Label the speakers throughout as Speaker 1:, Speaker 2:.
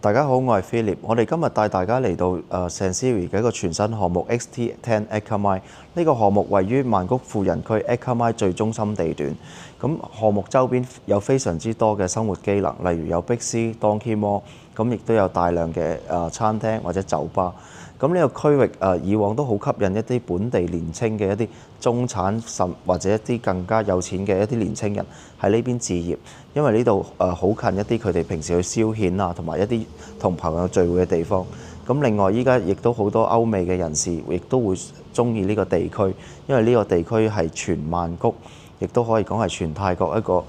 Speaker 1: 大家好，我係 Philip。我哋今日帶大家嚟到San Siri 嘅一個全新項目 XT10 Eka Mine。呢個項目位於曼谷富人區 Eka Mine 最中心地段。咁項目周邊有非常之多嘅生活機能，例如有 Big C、Donkey Mall， 咁亦都有大量嘅餐廳或者酒吧。咁呢個區域以往都好吸引一啲本地年青嘅一啲中產或者一啲更加有錢嘅一啲年青人喺呢邊置業，因為呢度好近一啲佢哋平時去消遣啊，同埋一啲同朋友聚會嘅地方。咁另外依家亦都好多歐美嘅人士亦都會中意呢個地區，因為呢個地區係全曼谷，亦都可以講係全泰國一個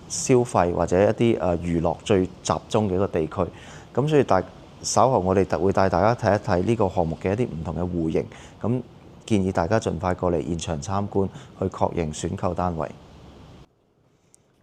Speaker 1: 消費或者一啲娛樂最集中嘅一個地區。咁所以稍後我哋會帶大家睇一睇呢個項目嘅一啲唔同嘅戶型，咁建議大家盡快過嚟現場參觀，去確認選購單位。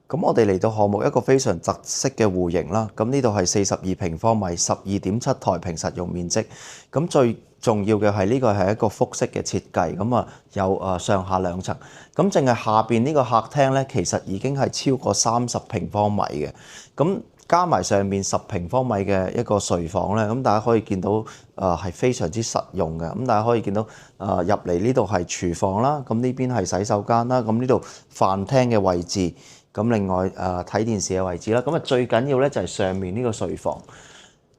Speaker 1: 咁我哋嚟到項目一個非常特色嘅戶型啦，咁呢度係42平方米，12.7台平實用面積。咁最重要嘅係呢個係一個複式嘅設計，咁有上下兩層。咁淨係下邊呢個客廳呢，其實已經係超過30平方米嘅。咁加埋上面10平方米嘅一個睡房咧，咁大家可以見到係非常之實用嘅。咁大家可以見到入嚟呢度係廚房啦，咁呢邊係洗手間啦，咁呢度飯廳嘅位置，咁另外睇電視嘅位置啦。咁最緊要咧就係上面呢個睡房。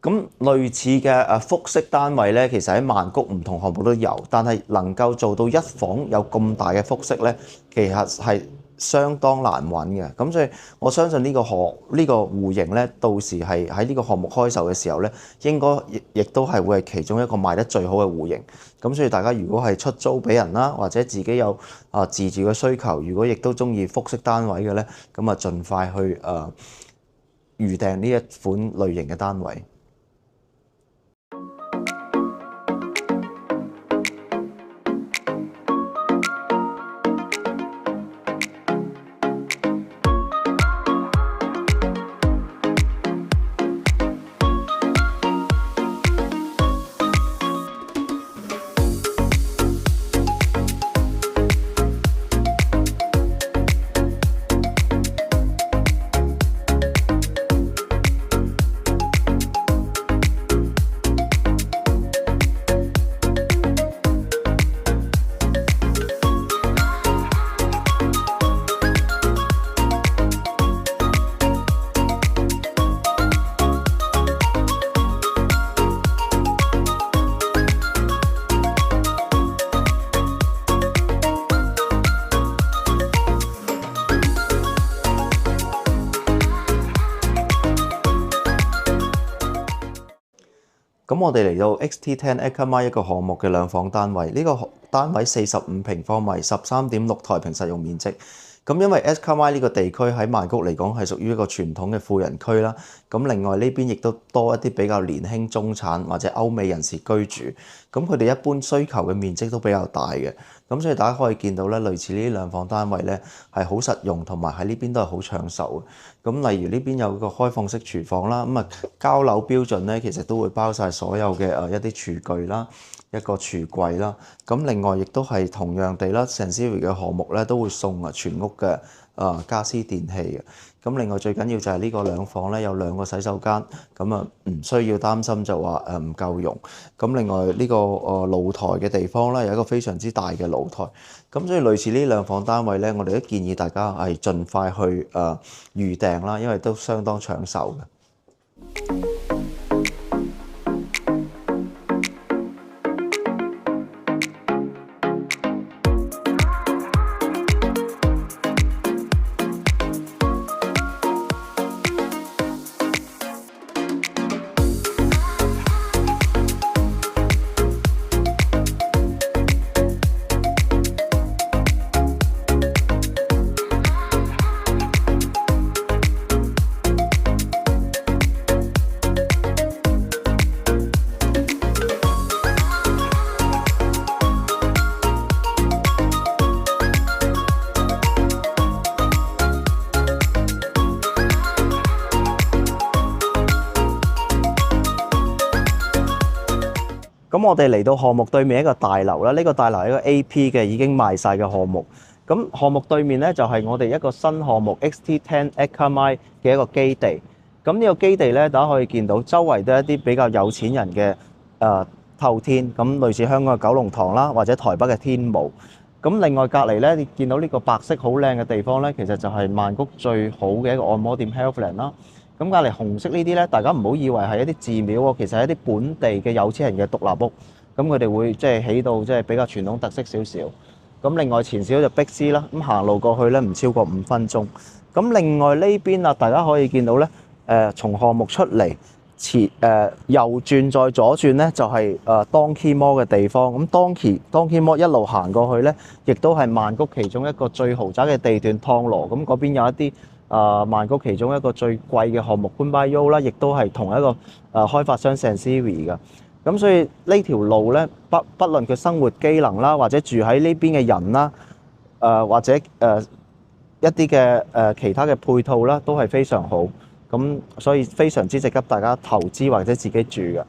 Speaker 1: 咁類似嘅複式單位咧，其實喺曼谷唔同項目都有，但係能夠做到一房有咁大嘅複式咧，其實係相當難揾嘅。咁所以我相信呢個戶型咧，到時係喺呢個項目開售嘅時候咧，應該亦都係會係其中一個賣得最好嘅戶型。咁所以大家如果係出租俾人啦，或者自己有自住嘅需求，如果亦都中意複式單位嘅咧，咁盡快去預訂呢一款類型嘅單位。咁我哋嚟到 XT10 Eka Mine 一個項目嘅兩房單位，呢個單位45平方米，13.6台平實用面積。咁因為 Eka Mine 呢個地區喺曼谷嚟講係屬於一個傳統嘅富人區啦，咁另外呢邊亦都多一啲比較年輕中產或者歐美人士居住，咁佢哋一般需求嘅面積都比較大嘅，咁所以大家可以見到咧，類似呢啲兩房單位咧係好實用，同埋喺呢邊都係好搶手嘅。咁例如呢邊有個開放式廚房啦，咁交樓標準咧其實都會包晒所有嘅一啲廚具啦，一個櫥櫃啦，咁另外亦都係同樣地啦，San Siri嘅項目咧都會送全屋嘅家私電器嘅。咁另外最緊要就係呢個兩房咧有2個洗手間，咁唔需要擔心就話唔夠用。咁另外呢個露台嘅地方咧有一個非常之大嘅露台。咁所以類似呢兩房單位咧，我哋都建議大家係盡快去預訂啦，因為都相當搶手嘅。咁我哋嚟到項目對面一個大樓啦，呢個大樓係一個 AP 嘅已經賣晒嘅項目。咁項目對面咧就係我哋一個新項目 XT10 Eka Mine 嘅一個基地。咁呢個基地咧，大家可以見到周圍都係一啲比較有錢人嘅透天，咁類似香港嘅九龍塘啦，或者台北嘅天母。咁另外隔離咧，你見到呢個白色好靚嘅地方咧，其實就係曼谷最好嘅一個按摩店 Healthland 啦。咁隔離紅色呢啲咧，大家唔好以為係一啲寺廟喎，其實係一啲本地嘅有錢人嘅獨立屋。咁佢哋會即係起到即係比較傳統特色少少。咁另外前少少就碧斯啦，咁行路過去咧唔超過5分鐘。咁另外呢邊啊，大家可以見到咧，從項目出嚟右轉再左轉咧，就係Donkey Mall 嘅地方。咁Donkey Mall 一路行過去咧，亦都係曼谷其中一個最豪宅嘅地段湯羅。咁嗰邊有一啲曼谷其中一個最貴嘅項目 Panbayou 啦，亦都係同一個開發商 Sansiri 嘅。咁所以呢條路咧，不論佢生活機能啦，或者住喺呢邊嘅人啦，或者一啲嘅其他嘅配套啦，都係非常好。咁所以非常之值得大家投資或者自己住嘅。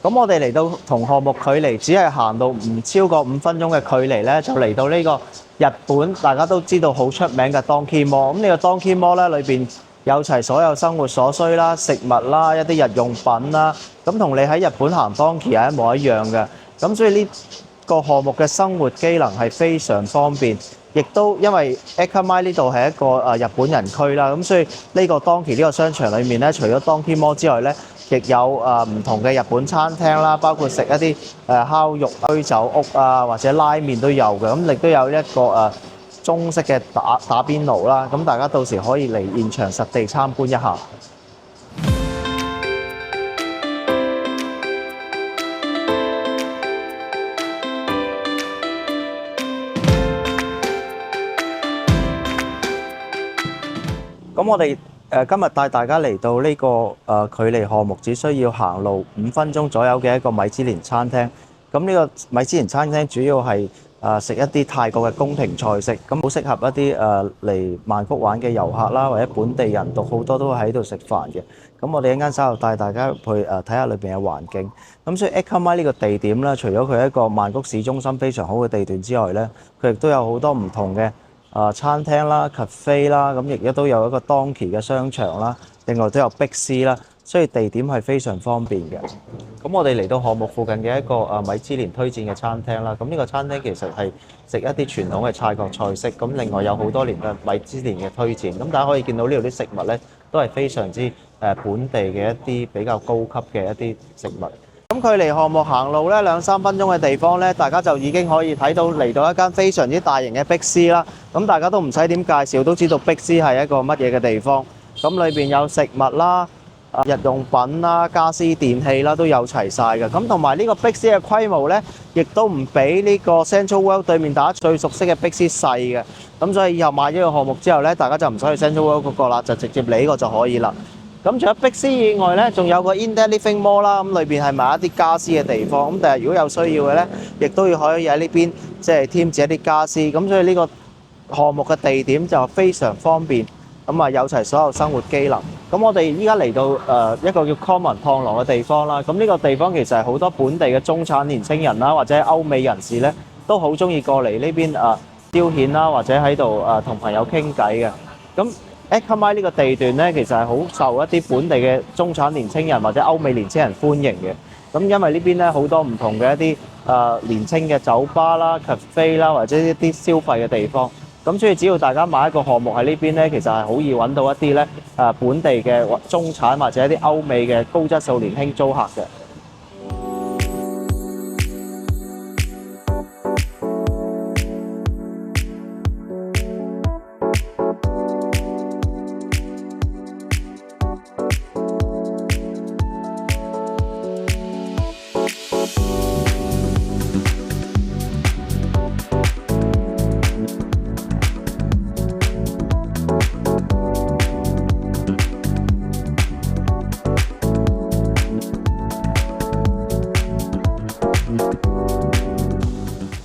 Speaker 1: 咁我哋嚟到同項目距離只係行到唔超過5分鐘嘅距離咧，就嚟到呢個日本大家都知道好出名嘅 Donkey Mall。咁呢個 Donkey Mall 咧，裏邊有齊所有生活所需啦、食物啦、一啲日用品啦，咁同你喺日本行 Donkey 係一模一樣嘅。咁所以呢個項目嘅生活機能係非常方便。亦都因為 Ekamai 呢度係一個日本人區啦，咁所以呢個 Donkey 呢個商場裏面咧，除咗 Donkey Mall 之外咧，亦有唔同嘅日本餐廳啦，包括食一啲烤肉、居酒屋啊，或者拉麵都有嘅。咁亦都有一個中式嘅打邊爐啦。咁大家到時可以嚟現場實地參觀一下。咁我哋今日帶大家嚟到呢個距離項目只需要行路5分鐘左右嘅一個米芝蓮餐廳。咁呢個米芝蓮餐廳主要係食一啲泰國嘅宮廷菜式，咁好適合一啲嚟曼谷玩嘅遊客啦，或者本地人都好多都喺度食飯嘅。咁我哋一間稍後帶大家入去睇下裏邊嘅環境。咁所以 Ekamai 呢個地點咧，除咗佢係一個曼谷市中心非常好嘅地段之外咧，佢亦都有好多唔同嘅餐廳啦、cafe 啦，咁亦都有一個 Donkey 嘅商場啦，另外都有碧斯啦，所以地點係非常方便嘅。咁我哋嚟到項目附近嘅一個米芝蓮推薦嘅餐廳啦，咁呢個餐廳其實係食一啲傳統嘅泰國菜式，咁另外有好多年嘅米芝蓮嘅推薦，咁大家可以見到呢度啲食物咧都係非常之本地嘅一啲比較高級嘅一啲食物。咁距離項目行路咧2-3分鐘嘅地方咧，大家就已經可以睇到嚟到一間非常之大型嘅碧斯啦。咁大家都唔使點介紹，都知道碧斯係一個乜嘢嘅地方。咁裏邊有食物啦、日用品啦、家私電器啦，都有齊晒嘅。咁同埋呢個碧斯嘅規模咧，亦都唔比呢個 Central World 對面大家最熟悉嘅碧斯細嘅。咁所以以後買咗個項目之後咧，大家就唔使去 Central World 嗰個啦，就直接嚟呢個就可以啦。咁除咗碧斯以外咧，仲有個 Indet Living Mall 啦，咁裏邊係賣一啲家私嘅地方。咁但係如果有需要嘅咧，亦都要可以喺呢邊即係添置一啲家私。咁所以呢個項目嘅地點就非常方便，咁有齊所有生活機能。咁我哋依家嚟到一個叫 Common 湯羅嘅地方啦。咁呢個地方其實係好多本地嘅中產年青人啦，或者歐美人士咧，都好中意過嚟呢邊消遣啦，或者喺度同朋友傾偈嘅。咁Ekamai 呢個地段咧，其實係好受一啲本地嘅中產年青人或者歐美年青人歡迎嘅。咁因為呢邊咧好多唔同嘅一啲年青嘅酒吧啦、cafe 啦，或者一啲消費嘅地方。咁所以只要大家買一個項目喺呢邊咧，其實係好易揾到一啲咧本地嘅中產或者一啲歐美嘅高質素年輕租客嘅。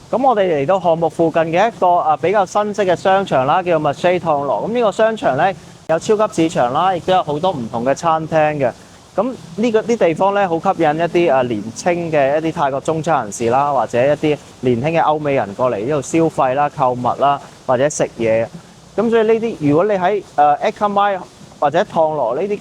Speaker 1: 咁我哋嚟到項目附近嘅一個比較新式嘅商場啦，叫做 Marché 湯羅。咁呢個商場咧有超級市場啦，亦都有好多唔同嘅餐廳嘅。咁呢個啲地方咧好吸引一啲年青嘅一啲泰國中產人士啦，或者一啲年輕嘅歐美人過嚟呢度消費啦、購物啦，或者食嘢。咁所以呢啲如果你喺Ekamai
Speaker 2: 或者燙羅呢啲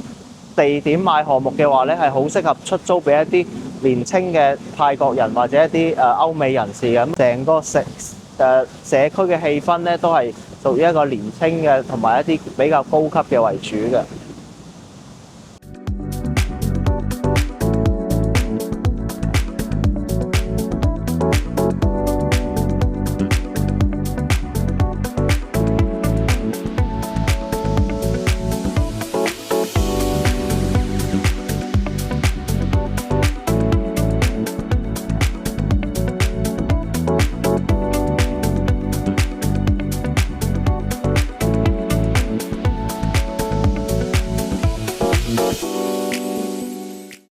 Speaker 2: 地點買項目嘅話咧，係好適合出租俾一啲年青嘅泰國人或者一啲歐美人士嘅。咁成個社區嘅氣氛咧，都係屬於一個年青嘅同埋一啲比較高級嘅為主嘅。